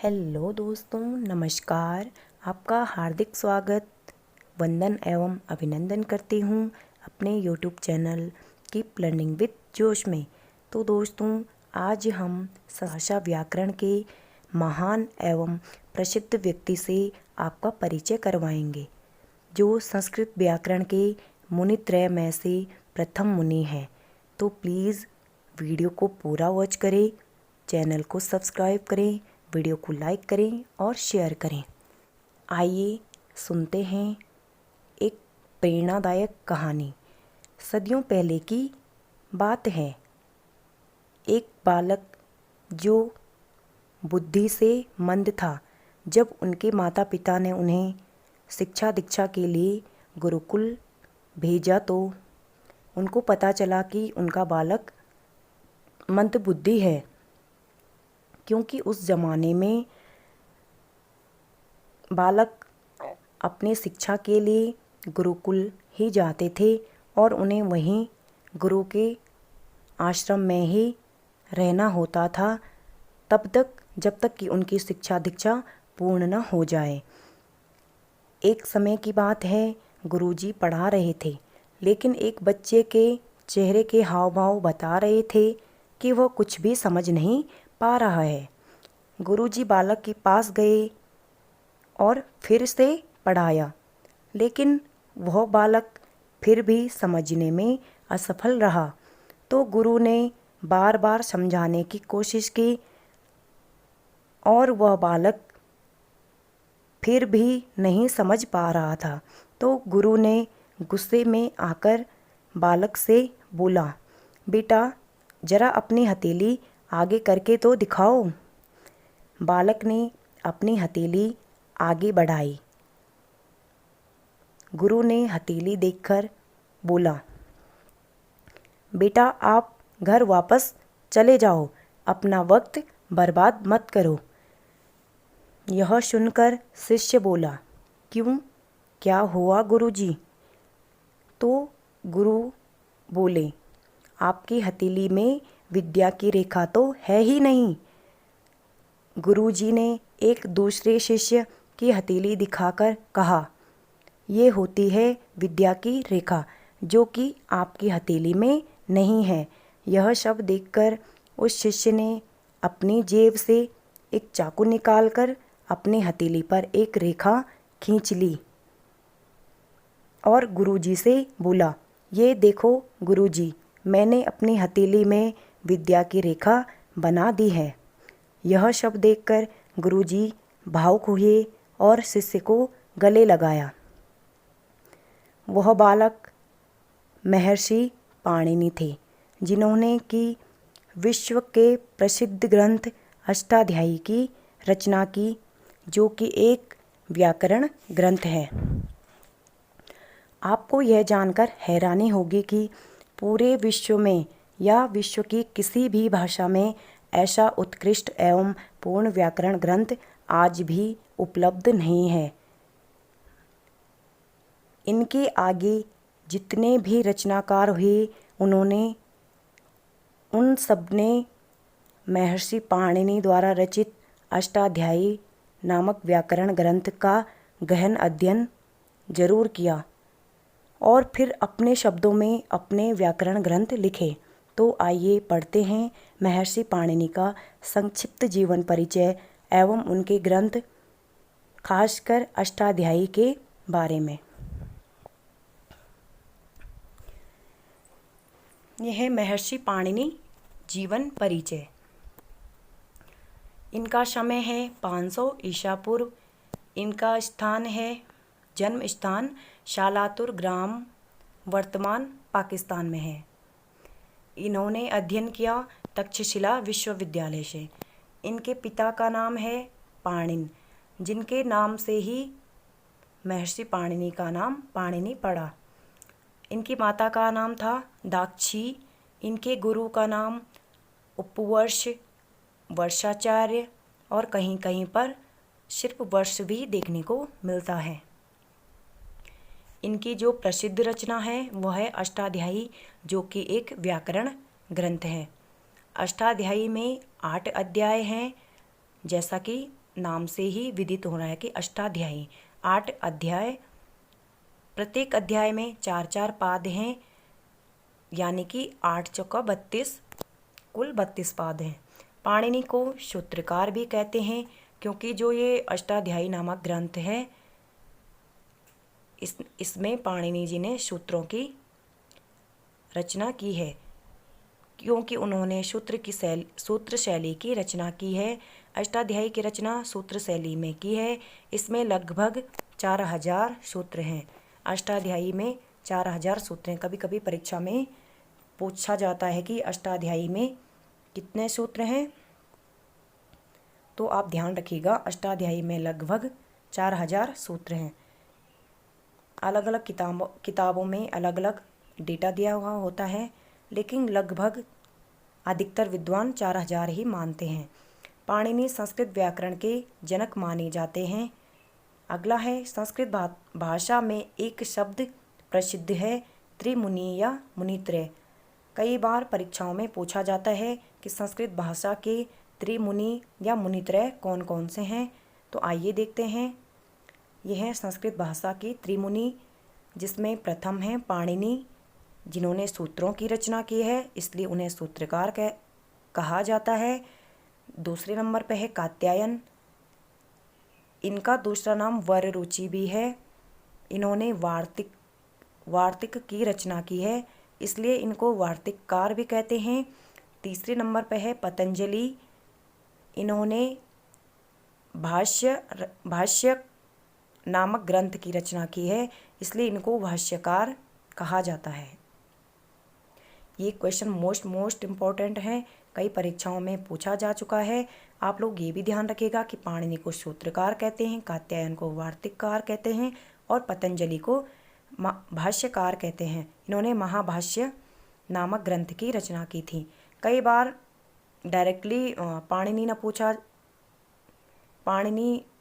Hello दोस्तों, नमस्कार। आपका हार्दिक स्वागत, वंदन एवं अभिनंदन करती हूँ अपने YouTube channel keep learning with जोश में। तो दोस्तों, आज हम भाषा व्याकरण के महान एवं प्रसिद्ध व्यक्ति से आपका परिचय करवाएंगे, जो संस्कृत व्याकरण के मुनित्रय में से प्रथम मुनि हैं। तो प्लीज़ वीडियो को पूरा वॉच करें, चैनल को सब्सक्राइब करें, वीडियो को लाइक करें और शेयर करें। आइए सुनते हैं एक प्रेरणादायक कहानी। सदियों पहले की बात है। एक बालक जो बुद्धि से मंद था, जब उनके माता पिता ने उन्हें शिक्षा दीक्षा के लिए गुरुकुल भेजा तो उनको पता चला कि उनका बालक मंद बुद्धि है, क्योंकि उस ज़माने में बालक अपने शिक्षा के लिए गुरुकुल ही जाते थे और उन्हें वहीं गुरु के आश्रम में ही रहना होता था, तब तक जब तक कि उनकी शिक्षा दीक्षा पूर्ण न हो जाए। एक समय की बात है, गुरुजी पढ़ा रहे थे, लेकिन एक बच्चे के चेहरे के हाव भाव बता रहे थे कि वह कुछ भी समझ नहीं पा रहा है। गुरुजी बालक के पास गए और फिर से पढ़ाया, लेकिन वह बालक फिर भी समझने में असफल रहा। तो गुरु ने बार बार समझाने की कोशिश की और वह बालक फिर भी नहीं समझ पा रहा था। तो गुरु ने गुस्से में आकर बालक से बोला, बेटा जरा अपनी हथेली आगे करके तो दिखाओ। बालक ने अपनी हथेली आगे बढ़ाई। गुरु ने हथेली देखकर बोला, बेटा आप घर वापस चले जाओ, अपना वक्त बर्बाद मत करो। यह सुनकर शिष्य बोला, क्यों, क्या हुआ गुरुजी? तो गुरु बोले, आपकी हथेली में विद्या की रेखा तो है ही नहीं। गुरुजी ने एक दूसरे शिष्य की हथेली दिखाकर कहा, ये होती है विद्या की रेखा, जो कि आपकी हथेली में नहीं है। यह शब्द देखकर उस शिष्य ने अपनी जेब से एक चाकू निकालकर अपनी हथेली पर एक रेखा खींच ली और गुरुजी से बोला, ये देखो गुरुजी, मैंने अपनी हथेली में विद्या की रेखा बना दी है। यह शब्द देखकर गुरुजी भावुक हुए और शिष्य को गले लगाया। वह बालक महर्षि पाणिनि थे, जिन्होंने कि विश्व के प्रसिद्ध ग्रंथ अष्टाध्यायी की रचना की, जो कि एक व्याकरण ग्रंथ है। आपको यह जानकर हैरानी होगी कि पूरे विश्व में या विश्व की किसी भी भाषा में ऐसा उत्कृष्ट एवं पूर्ण व्याकरण ग्रंथ आज भी उपलब्ध नहीं है। इनके आगे जितने भी रचनाकार हुए, उन सब ने महर्षि पाणिनि द्वारा रचित अष्टाध्यायी नामक व्याकरण ग्रंथ का गहन अध्ययन जरूर किया और फिर अपने शब्दों में अपने व्याकरण ग्रंथ लिखे। तो आइए पढ़ते हैं महर्षि पाणिनि का संक्षिप्त जीवन परिचय एवं उनके ग्रंथ, खासकर अष्टाध्यायी के बारे में। यह है महर्षि पाणिनि जीवन परिचय। इनका समय है 500 ईसा पूर्व। इनका स्थान है, जन्म स्थान शालातुर ग्राम, वर्तमान पाकिस्तान में है। इन्होंने अध्ययन किया तक्षशिला विश्वविद्यालय से। इनके पिता का नाम है पाणिन, जिनके नाम से ही महर्षि पाणिनि का नाम पाणिनि पड़ा। इनकी माता का नाम था दाक्षी। इनके गुरु का नाम उपवर्ष, वर्षाचार्य और कहीं कहीं पर सिर्फ वर्ष भी देखने को मिलता है। इनकी जो प्रसिद्ध रचना है वह है अष्टाध्यायी, जो कि एक व्याकरण ग्रंथ है। अष्टाध्यायी में 8 अध्याय हैं, जैसा कि नाम से ही विदित हो रहा है कि अष्टाध्यायी। 8 अध्याय, प्रत्येक अध्याय में 4-4 पाद हैं, यानी कि 8 चौका 32, कुल 32 पाद हैं। पाणिनि को सूत्रकार भी कहते हैं, क्योंकि जो ये अष्टाध्यायी नामक ग्रंथ है, इसमें पाणिनि जी ने सूत्रों की रचना की है, क्योंकि उन्होंने सूत्र शैली की रचना की है। अष्टाध्यायी की रचना सूत्र शैली में की है। इसमें लगभग 4000 सूत्र हैं। अष्टाध्यायी में 4000 सूत्र हैं। कभी कभी परीक्षा में पूछा जाता है कि अष्टाध्यायी में कितने सूत्र हैं, तो आप ध्यान रखिएगा अष्टाध्यायी में लगभग 4000 सूत्र हैं। अलग अलग किताबों में अलग अलग डेटा दिया हुआ होता है, लेकिन लगभग अधिकतर विद्वान 4000 ही मानते हैं। पाणिनि संस्कृत व्याकरण के जनक माने जाते हैं। अगला है, संस्कृत भाषा में एक शब्द प्रसिद्ध है, त्रिमुनि या मुनित्रय। कई बार परीक्षाओं में पूछा जाता है कि संस्कृत भाषा के त्रिमुनि या मुनित्रय कौन कौन से हैं। तो आइए देखते हैं। यह है संस्कृत भाषा के त्रिमुनि, जिसमें प्रथम है पाणिनि, जिन्होंने सूत्रों की रचना की है, इसलिए उन्हें सूत्रकार कहा जाता है। दूसरे नंबर पर है कात्यायन। इनका दूसरा नाम वररुचि भी है। इन्होंने वार्तिक की रचना की है, इसलिए इनको वार्तिककार भी कहते हैं। तीसरे नंबर पर है पतंजलि। इन्होंने भाष्य नामक ग्रंथ की रचना की है, इसलिए इनको भाष्यकार कहा जाता है। ये क्वेश्चन मोस्ट इम्पॉर्टेंट है, कई परीक्षाओं में पूछा जा चुका है। आप लोग ये भी ध्यान रखिएगा कि पाणिनि को सूत्रकार कहते हैं, कात्यायन को वार्तिककार कहते हैं और पतंजलि को भाष्यकार कहते हैं। इन्होंने महाभाष्य नामक ग्रंथ की रचना की थी। कई बार डायरेक्टली पाणिनि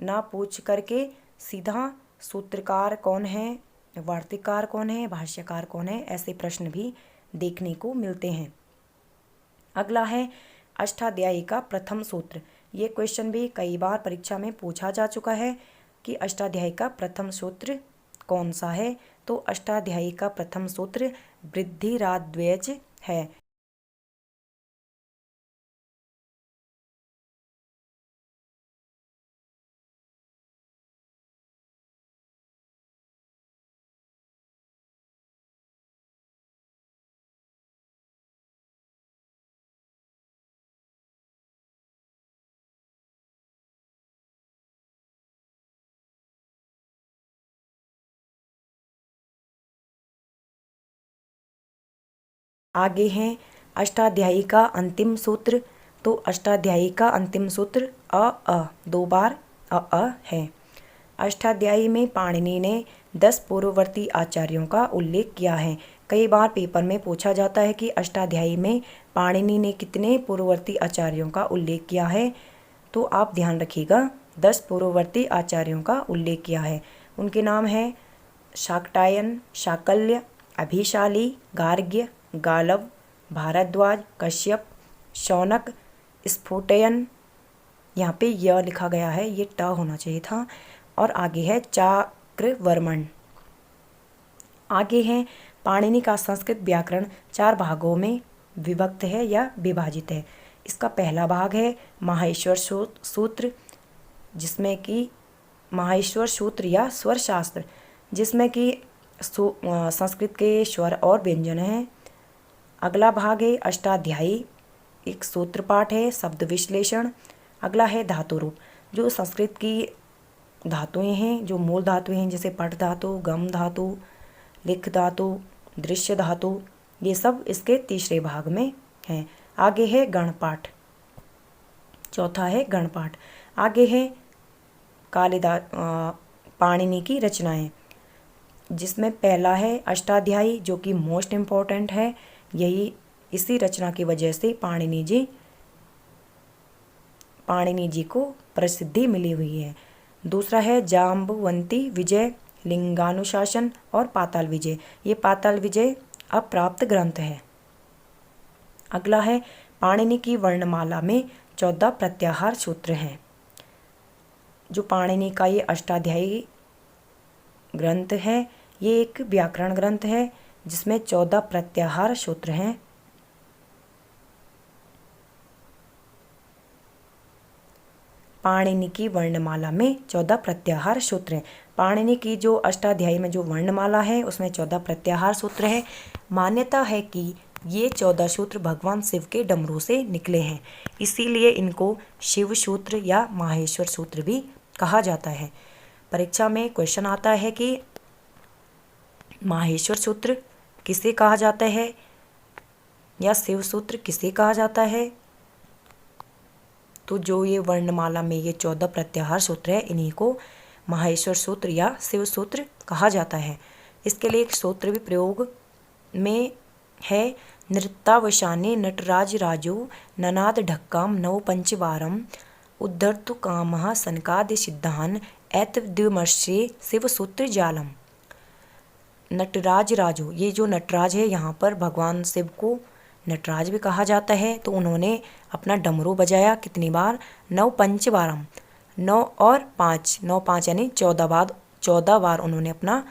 ना पूछ करके सीधा सूत्रकार कौन है, वार्तिककार कौन है, भाष्यकार कौन है, ऐसे प्रश्न भी देखने को मिलते हैं। अगला है अष्टाध्यायी का प्रथम सूत्र। ये क्वेश्चन भी कई बार परीक्षा में पूछा जा चुका है कि अष्टाध्यायी का प्रथम सूत्र कौन सा है। तो अष्टाध्यायी का प्रथम सूत्र वृद्धिराद्वयच है। आगे हैं अष्टाध्यायी का अंतिम सूत्र। तो अष्टाध्यायी का अंतिम सूत्र दो बार है। अष्टाध्यायी में पाणिनि ने 10 पूर्ववर्ती आचार्यों का उल्लेख किया है। कई बार पेपर में पूछा जाता है कि अष्टाध्यायी में पाणिनि ने कितने पूर्ववर्ती आचार्यों का उल्लेख किया है। तो आप ध्यान रखिएगा 10 पूर्ववर्ती आचार्यों का उल्लेख किया है। उनके नाम है शाक्टायन, शाकल्य, अभिशाली, गार्ग्य, गालव, भारद्वाज, कश्यप, शौनक, स्फुटयन। यहाँ पे य लिखा गया है, ये ट होना चाहिए था। और आगे है चाक्रवर्मण। आगे है पाणिनि का संस्कृत व्याकरण 4 भागों में विभक्त है या विभाजित है। इसका पहला भाग है माहेश्वर सूत्र, जिसमें कि माहेश्वर सूत्र या स्वर शास्त्र, जिसमें कि संस्कृत के स्वर और व्यंजन हैं। अगला भाग है अष्टाध्यायी, एक सूत्र पाठ है, शब्द विश्लेषण। अगला है धातु रूप, जो संस्कृत की धातुएं हैं, जो मूल धातुएं हैं, जैसे पठ धातु, गम धातु, लिख धातु, दृश्य धातु, ये सब इसके तीसरे भाग में हैं। आगे है गणपाठ, चौथा है गणपाठ। आगे है पाणिनि की रचनाएं, जिसमें पहला है अष्टाध्यायी, जो कि मोस्ट इम्पॉर्टेंट है। इसी रचना की वजह से पाणिनि जी को प्रसिद्धि मिली हुई है। दूसरा है जाम्बवंती विजय, लिंगानुशासन और पाताल विजय। ये पाताल विजय अप्राप्त ग्रंथ है। अगला है पाणिनि की वर्णमाला में 14 प्रत्याहार सूत्र हैं। जो पाणिनि का ये अष्टाध्यायी ग्रंथ है, ये एक व्याकरण ग्रंथ है जिसमें 14 प्रत्याहार सूत्र हैं। पाणिनि की वर्णमाला में 14 प्रत्याहार सूत्र हैं। पाणिनि की जो अष्टाध्यायी में जो वर्णमाला है उसमें 14 प्रत्याहार सूत्र है। मान्यता है कि ये 14 सूत्र भगवान शिव के डमरू से निकले हैं, इसीलिए इनको शिव सूत्र या माहेश्वर सूत्र भी कहा जाता है। परीक्षा में क्वेश्चन आता है कि माहेश्वर सूत्र किसे कहा जाता है या शिव सूत्र किसे कहा जाता है। तो जो ये वर्णमाला में ये 14 प्रत्याहार सूत्र है, इन्हीं को माहेश्वर सूत्र या शिव सूत्र कहा जाता है। इसके लिए एक सूत्र भी प्रयोग में है। नृत्तावशाने नटराज राजो ननाद ढक्काम नव पंचवारम उद्धर्तु कामः सनकादि सिद्धान एतद्विमर्शे शिव सूत्र जालम। नटराज राजो, ये जो नटराज है यहाँ पर भगवान शिव को नटराज भी कहा जाता है। तो उन्होंने अपना डमरू बजाया कितनी बार? 9 पंचवारम, 9 और 5, 9 5 यानी 14 बार उन्होंने अपना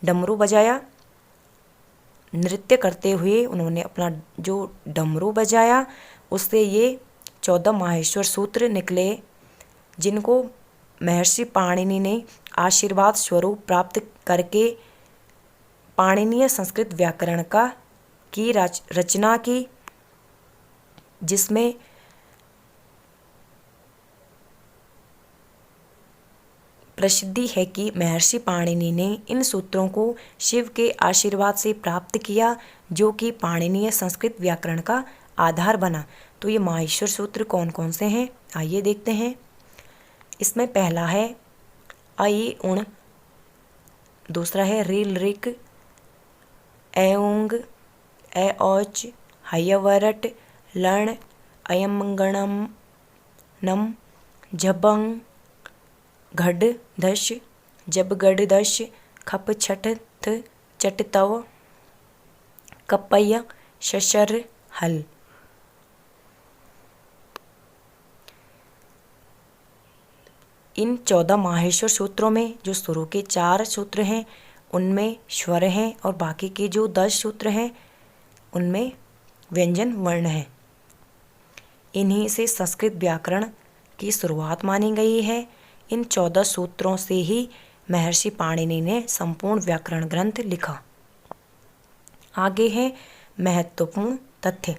डमरू बजाया। नृत्य करते हुए उन्होंने अपना जो डमरू बजाया, उससे ये 14 माहेश्वर सूत्र निकले, जिनको महर्षि पाणिनि ने आशीर्वाद स्वरूप प्राप्त करके पाणिनीय संस्कृत व्याकरण की रचना की, जिसमें प्रसिद्धि है कि महर्षि पाणिनि ने इन सूत्रों को शिव के आशीर्वाद से प्राप्त किया, जो कि पाणिनीय संस्कृत व्याकरण का आधार बना। तो ये माहेश्वर सूत्र कौन कौन से हैं, आइए देखते हैं। इसमें पहला है अई उण, दूसरा है रील रिक, एऊंग, ए औच, हयवरट, लण, अयमंगणम नम, झबंग, घड दश, जबगढ़ दश, खप छठ थ चटतव, कपय शशर हल। इन 14 माहेश्वर सूत्रों में जो शुरू के 4 सूत्र हैं उनमें स्वर हैं और बाकी के जो 10 सूत्र हैं उनमें व्यंजन वर्ण है। इन्हीं से संस्कृत व्याकरण की शुरुआत मानी गई है। इन 14 सूत्रों से ही महर्षि पाणिनि ने संपूर्ण व्याकरण ग्रंथ लिखा। आगे है महत्वपूर्ण तथ्य।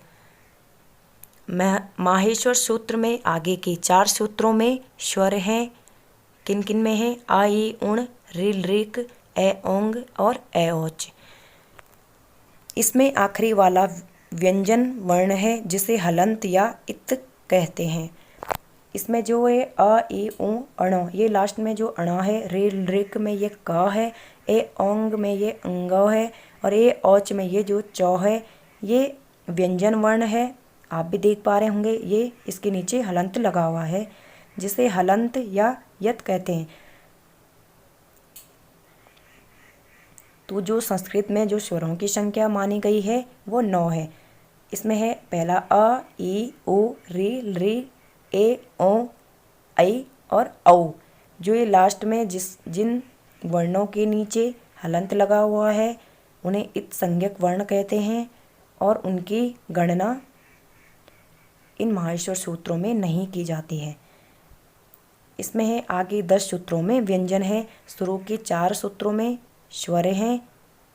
माहेश्वर सूत्र में आगे के 4 सूत्रों में स्वर हैं। किन किन में है? आ ई उण, रिल रिक, ए ओंग और ए औच। इसमें आखिरी वाला व्यंजन वर्ण है जिसे हलंत या इत कहते हैं। इसमें जो है अ ई उ अण, ये लास्ट में जो अणा है, रिल रिक में ये क है, ए ओंग में ये अंग है और ए औच में ये जो चौ है, ये व्यंजन वर्ण है। आप भी देख पा रहे होंगे, ये इसके नीचे हलंत लगा हुआ है जिसे हलंत या यत कहते हैं। तो जो संस्कृत में जो स्वरों की संख्या मानी गई है वो 9 है। इसमें है पहला अ, ई, उ, री, ए, ओ, ऐ और औ। जो ये लास्ट में जिन वर्णों के नीचे हलंत लगा हुआ है उन्हें इत संज्ञक वर्ण कहते हैं और उनकी गणना इन माहेश्वर सूत्रों में नहीं की जाती है। इसमें है आगे 10 सूत्रों में व्यंजन है, शुरू के 4 सूत्रों में स्वर हैं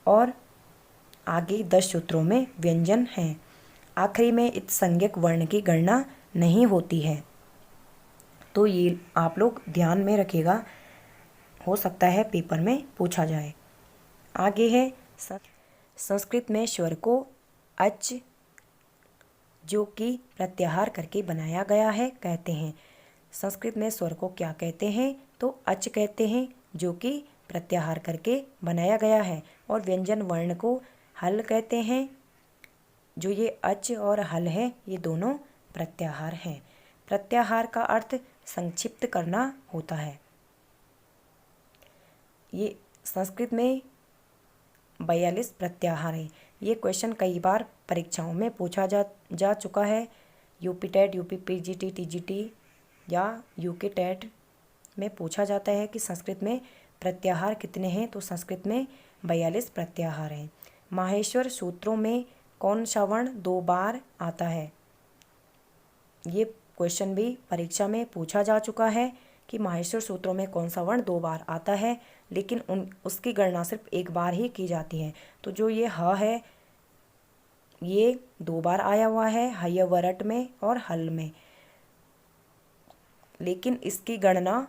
और आगे 10 सूत्रों में व्यंजन हैं। आखिरी में इत संज्ञक वर्ण की गणना नहीं होती है। तो ये आप लोग ध्यान में रखिएगा, हो सकता है पेपर में पूछा जाए। आगे है संस्कृत में स्वर को अच, जो कि प्रत्याहार करके बनाया गया है, कहते हैं। संस्कृत में स्वर को क्या कहते हैं? तो अच कहते हैं, जो कि प्रत्याहार करके बनाया गया है। और व्यंजन वर्ण को हल कहते हैं। जो ये अच और हल है ये दोनों प्रत्याहार हैं। प्रत्याहार का अर्थ संक्षिप्त करना होता है। ये संस्कृत में 42 प्रत्याहार हैं। ये क्वेश्चन कई बार परीक्षाओं में पूछा जा चुका है। UP TET, UP PGT, TGT या यूके टेट में पूछा जाता है कि संस्कृत में प्रत्याहार कितने हैं, तो संस्कृत में 42 प्रत्याहार हैं। माहेश्वर सूत्रों में कौन सा वर्ण 2 बार आता है? ये क्वेश्चन भी परीक्षा में पूछा जा चुका है कि माहेश्वर सूत्रों में कौन सा वर्ण 2 बार आता है, लेकिन उसकी गणना सिर्फ 1 बार ही की जाती है। तो जो ये ह है ये 2 बार आया हुआ है, हयवरट में और हल में, लेकिन इसकी गणना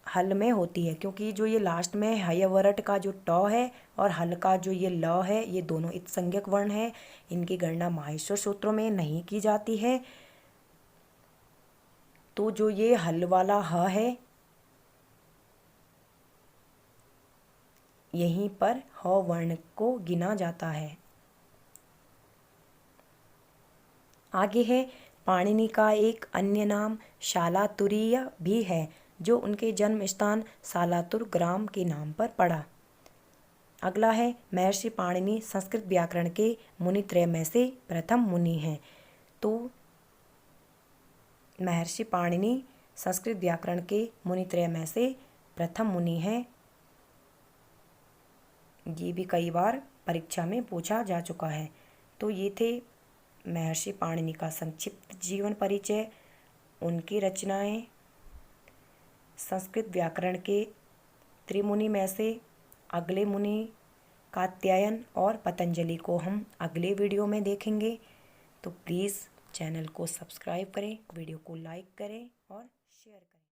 हल में होती है क्योंकि जो ये लास्ट में हयवरट का जो ट है और हल का जो ये ल है, ये दोनों इत्संज्ञक वर्ण है। इनकी गणना माहेश्वर सूत्रों में नहीं की जाती है। तो जो ये हल वाला ह है यहीं पर ह वर्ण को गिना जाता है। आगे है पाणिनि का एक अन्य नाम शालातुरीय भी है, जो उनके जन्म स्थान सालातुर ग्राम के नाम पर पड़ा। अगला है महर्षि पाणिनि संस्कृत व्याकरण के मुनित्रय में से प्रथम मुनि हैं। तो महर्षि पाणिनि संस्कृत व्याकरण के मुनित्रय में से प्रथम मुनि हैं। ये भी कई बार परीक्षा में पूछा जा चुका है। तो ये थे महर्षि पाणिनि का संक्षिप्त जीवन परिचय, उनकी रचनाएं। संस्कृत व्याकरण के त्रिमुनि में से अगले मुनि कात्यायन और पतंजलि को हम अगले वीडियो में देखेंगे। तो प्लीज़ चैनल को सब्सक्राइब करें, वीडियो को लाइक करें और शेयर करें।